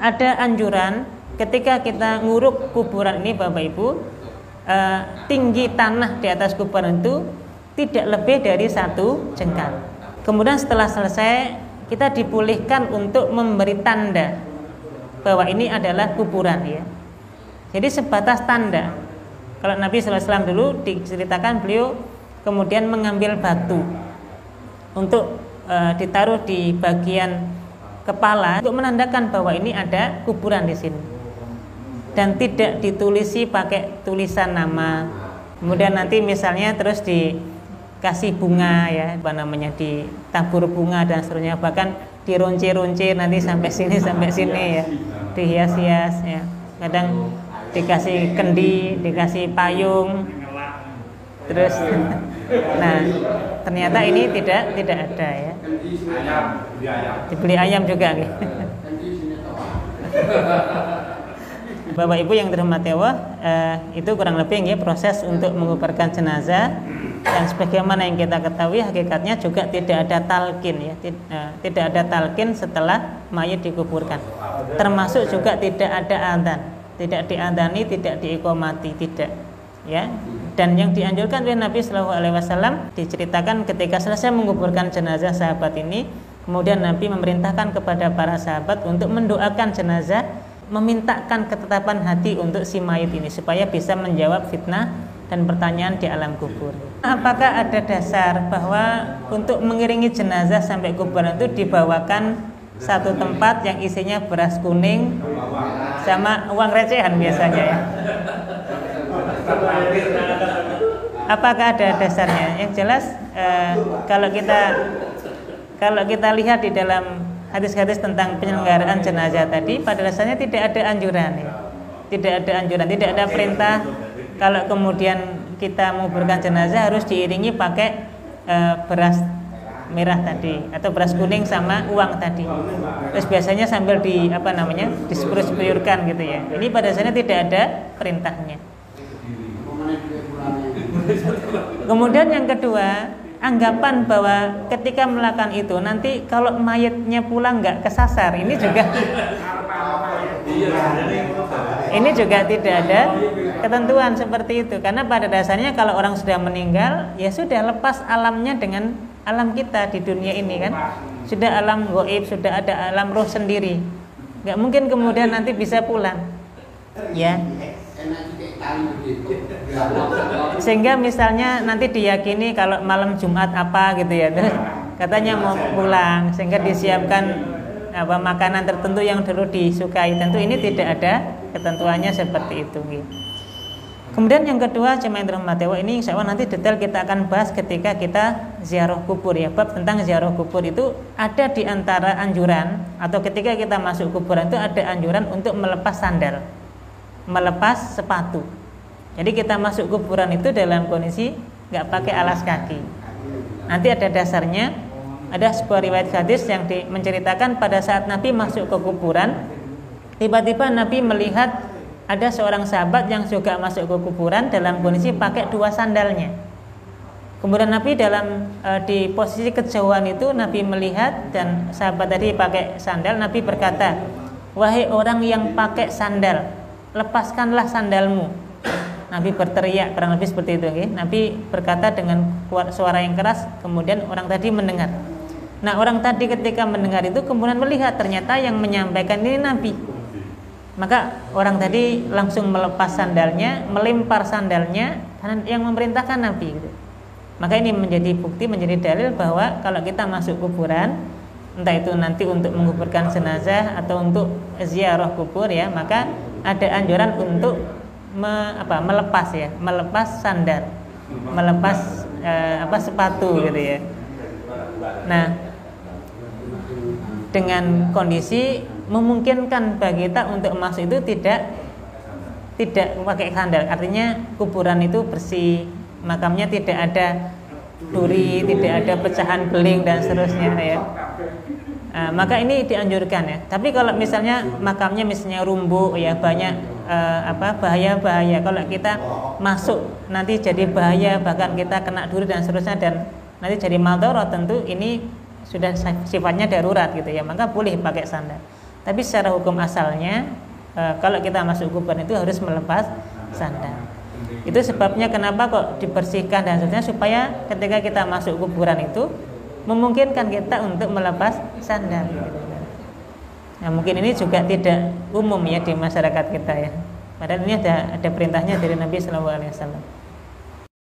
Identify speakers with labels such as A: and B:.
A: Ada anjuran ketika kita nguruk kuburan ini Bapak Ibu, tinggi tanah di atas kuburan itu tidak lebih dari 1 jengkal. Kemudian setelah selesai kita dipulihkan untuk memberi tanda bahwa ini adalah kuburan ya. Jadi sebatas tanda. Kalau Nabi SAW dulu diceritakan beliau kemudian mengambil batu untuk ditaruh di bagian kepala untuk menandakan bahwa ini ada kuburan di sini. Dan tidak ditulisi pakai tulisan nama. Kemudian nanti misalnya terus dikasih bunga ya, apa namanya, ditabur bunga dan seterusnya, bahkan diruncir-runcir nanti sampai sini ya, dihias-hias ya. Kadang dikasih kendi, dikasih payung. Terus nah, ternyata ini tidak ada ya. Dibeli ayam juga gitu. Bapak Ibu yang dirahmati Allah, itu kurang lebih ya proses untuk menguburkan jenazah. Dan sebagaimana yang kita ketahui, hakikatnya juga tidak ada talqin ya, tidak ada talqin setelah mayit dikuburkan. Termasuk juga tidak ada adzan, tidak diadzani, tidak diiqomati, tidak ya. Dan yang dianjurkan oleh Nabi SAW diceritakan ketika selesai menguburkan jenazah sahabat ini, kemudian Nabi memerintahkan kepada para sahabat untuk mendoakan jenazah, memintakan ketetapan hati untuk si mayit ini supaya bisa menjawab fitnah dan pertanyaan di alam kubur. Apakah ada dasar bahwa untuk mengiringi jenazah sampai kuburan itu dibawakan satu tempat yang isinya beras kuning sama uang recehan biasanya ya? Apakah ada dasarnya? Yang jelas kalau kita lihat di dalam hadis-hadis tentang penyelenggaraan jenazah tadi, pada dasarnya tidak ada anjuran ya. Tidak ada perintah kalau kemudian kita menguburkan jenazah harus diiringi pakai beras merah tadi atau beras kuning sama uang tadi. Terus biasanya sambil dispuyurkan gitu ya. Ini pada dasarnya tidak ada perintahnya. Kemudian yang kedua, anggapan bahwa ketika melakukan itu nanti kalau mayatnya pulang nggak kesasar, ini juga tidak ada ketentuan seperti itu. Karena pada dasarnya kalau orang sudah meninggal, ya sudah lepas alamnya dengan alam kita di dunia ini kan. Sudah alam gaib, sudah ada alam roh sendiri. Nggak mungkin kemudian nanti bisa pulang. Ya. Sehingga misalnya nanti diyakini kalau malam Jumat apa gitu ya, terus katanya mau pulang sehingga disiapkan makanan tertentu yang dulu disukai. Tentu ini tidak ada ketentuannya seperti itu gitu. Kemudian yang kedua, jemaah yang dirahmati Allah, ini insya Allah nanti detail kita akan bahas ketika kita ziarah kubur ya. Bab tentang ziarah kubur itu ada di antara anjuran atau ketika kita masuk kuburan itu ada anjuran untuk melepas sandal, melepas sepatu. Jadi kita masuk kuburan itu dalam kondisi nggak pakai alas kaki. Nanti ada dasarnya, ada sebuah riwayat hadis yang menceritakan pada saat Nabi masuk ke kuburan, tiba-tiba Nabi melihat ada seorang sahabat yang juga masuk ke kuburan dalam kondisi pakai 2 sandalnya. Kemudian Nabi di posisi kejauhan itu Nabi melihat dan sahabat tadi pakai sandal. Nabi berkata, "Wahai orang yang pakai sandal, lepaskanlah sandalmu." Nabi berteriak kurang lebih seperti itu. Okay? Nabi berkata dengan suara yang keras, kemudian orang tadi mendengar. Nah, orang tadi ketika mendengar itu kemudian melihat ternyata yang menyampaikan ini Nabi. Maka orang tadi langsung melepas sandalnya, melempar sandalnya, dan yang memerintahkan Nabi gitu. Maka ini menjadi bukti, menjadi dalil bahwa kalau kita masuk kuburan, entah itu nanti untuk menguburkan jenazah atau untuk ziarah kubur ya, maka ada anjuran untuk melepas sandal, melepas sepatu gitu ya. Nah, dengan kondisi memungkinkan bagi kita untuk masuk itu tidak pakai sandal. Artinya kuburan itu bersih, makamnya tidak ada duri, tidak ada pecahan beling dan seterusnya ya. Maka ini dianjurkan ya. Tapi kalau misalnya makamnya misalnya rumbuh ya, banyak bahaya-bahaya. Kalau kita masuk nanti jadi bahaya, bahkan kita kena duri dan seterusnya dan nanti jadi madharat, tentu ini sudah sifatnya darurat gitu ya. Maka boleh pakai sandal. Tapi secara hukum asalnya kalau kita masuk kuburan itu harus melepas sandal. Itu sebabnya kenapa kok dibersihkan dan seterusnya, supaya ketika kita masuk kuburan itu memungkinkan kita untuk melepas sandal. Nah, mungkin ini juga tidak umum ya di masyarakat kita ya. Padahal ini ada perintahnya dari Nabi SAW.